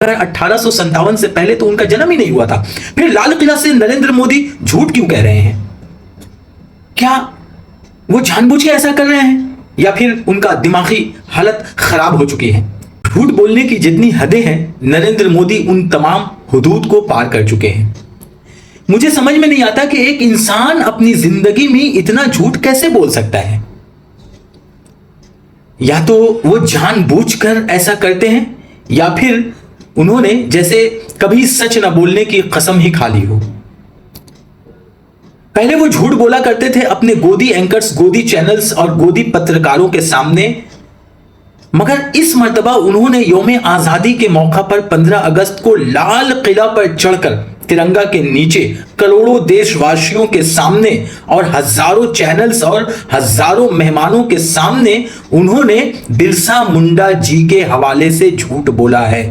1857 से पहले तो उनका जन्म ही नहीं हुआ था। फिर लाल किला से नरेंद्र मोदी झूठ क्यों कह रहे हैं? क्या वो जानबूझ के ऐसा कर रहे हैं या फिर उनका दिमागी हालत खराब हो चुकी है? झूठ बोलने की जितनी हदें हैं, नरेंद्र मोदी उन तमाम हुदूद को पार कर चुके हैं। मुझे समझ में नहीं आता कि एक इंसान अपनी जिंदगी में इतना झूठ कैसे बोल सकता है। या तो वो जानबूझकर ऐसा करते हैं या फिर उन्होंने जैसे कभी सच न बोलने की कसम ही खा ली हो। पहले वो झूठ बोला करते थे अपने गोदी एंकर्स, गोदी चैनल्स और गोदी पत्रकारों के सामने, मगर इस मर्तबा उन्होंने यौम आजादी के मौका पर 15 अगस्त को लाल किला पर चढ़कर तिरंगा के नीचे करोड़ों देशवासियों के सामने और हजारों चैनल्स और हजारों मेहमानों के सामने उन्होंने बिरसा मुंडा जी के हवाले से झूठ बोला है।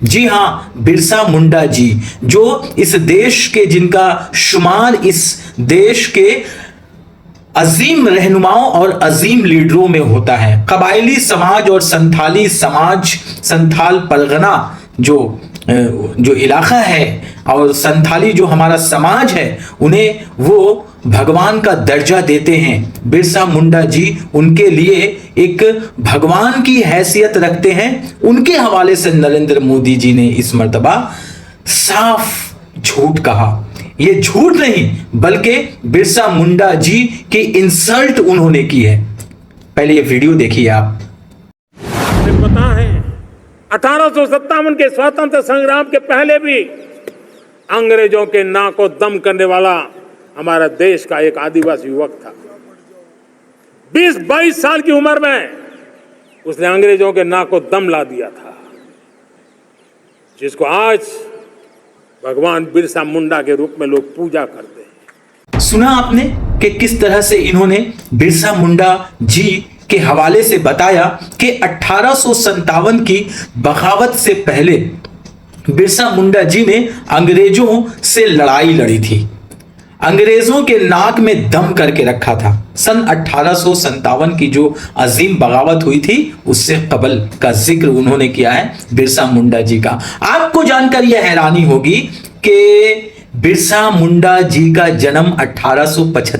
जी हां, बिरसा मुंडा जी, जो इस देश के, जिनका शुमार इस देश के अजीम रहनुमाओं और अजीम लीडरों में होता है। कबायली समाज और संथाली समाज, संथाल परगना जो इलाका है और संथाली जो हमारा समाज है, उन्हें वो भगवान का दर्जा देते हैं। बिरसा मुंडा जी उनके लिए एक भगवान की हैसियत रखते हैं। उनके हवाले से नरेंद्र मोदी जी ने इस मर्तबा साफ झूठ कहा। ये झूठ नहीं बल्कि बिरसा मुंडा जी की इंसल्ट उन्होंने की है। पहले ये वीडियो देखिए आप। पता है 1857 के स्वतंत्र संग्राम के पहले भी अंग्रेजों के नाक को दम करने वाला हमारा देश का एक आदिवासी युवक था। 20-22 साल की उम्र में उसने अंग्रेजों के नाक को दम ला दिया था, जिसको आज भगवान बिरसा मुंडा के रूप में लोग पूजा करते हैं। सुना आपने कि किस तरह से इन्होंने बिरसा मुंडा जी के हवाले से बताया कि 1857 की बगावत से पहले बिरसा मुंडा जी ने अंग्रेजों से लड़ाई लड़ी थी, अंग्रेजों के नाक में दम करके रखा था। सन 1857 की जो अजीम बगावत हुई थी उससे कबल का जिक्र उन्होंने किया है बिरसा मुंडा जी का। आपको जानकर यह हैरानी होगी कि बिरसा मुंडा जी का जन्म 1875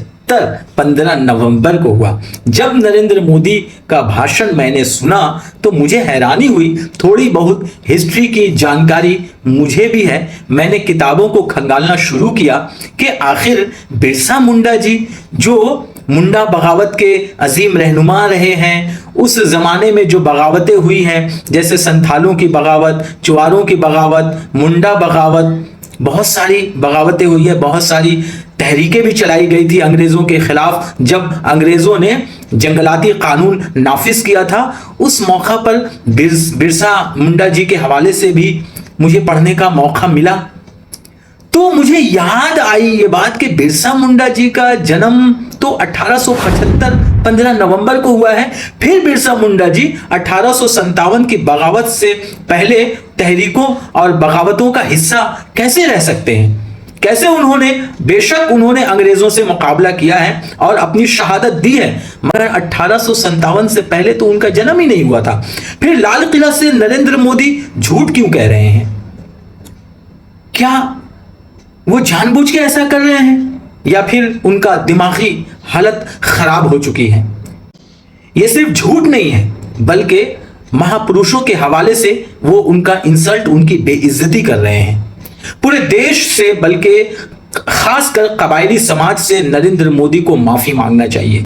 15 नवंबर को हुआ। जब नरेंद्र मोदी का भाषण मैंने सुना तो मुझे हैरानी हुई। थोड़ी बहुत हिस्ट्री की जानकारी मुझे भी है। मैंने किताबों को खंगालना शुरू किया कि आखिर बिरसा मुंडा जी, जो मुंडा बगावत के अजीम रहनुमा रहे हैं, उस जमाने में जो बगावतें हुई हैं, जैसे संथालों की बगावत, चुवारों की बगावत, मुंडा बगावत, बहुत सारी बगावतें हुई है, बहुत सारी तहरीकें भी चलाई गई थी अंग्रेजों के खिलाफ। जब अंग्रेजों ने जंगलाती कानून नाफिज किया था, उस मौका पर बिरसा मुंडा जी के हवाले से भी मुझे पढ़ने का मौका मिला। तो मुझे याद आई ये बात कि बिरसा मुंडा जी का जन्म तो 1875 15 नवंबर को हुआ है। फिर बिरसा मुंडा जी 1857 की बगावत से पहले तहरीकों और बगावतों का हिस्सा कैसे रह सकते हैं? कैसे उन्होंने, बेशक उन्होंने अंग्रेजों से मुकाबला किया है और अपनी शहादत दी है, मगर 1857 से पहले तो उनका जन्म ही नहीं हुआ था। फिर लाल किला से नरेंद्र मोदी झूठ क्यों कह रहे हैं? क्या वो जानबूझ के ऐसा कर रहे हैं या फिर उनका दिमागी हालत खराब हो चुकी है? ये सिर्फ झूठ नहीं है बल्कि महापुरुषों के हवाले से वो उनका इंसल्ट, उनकी बेइज्जती कर रहे हैं। पूरे देश से बल्कि खासकर कबायली समाज से नरेंद्र मोदी को माफी मांगना चाहिए।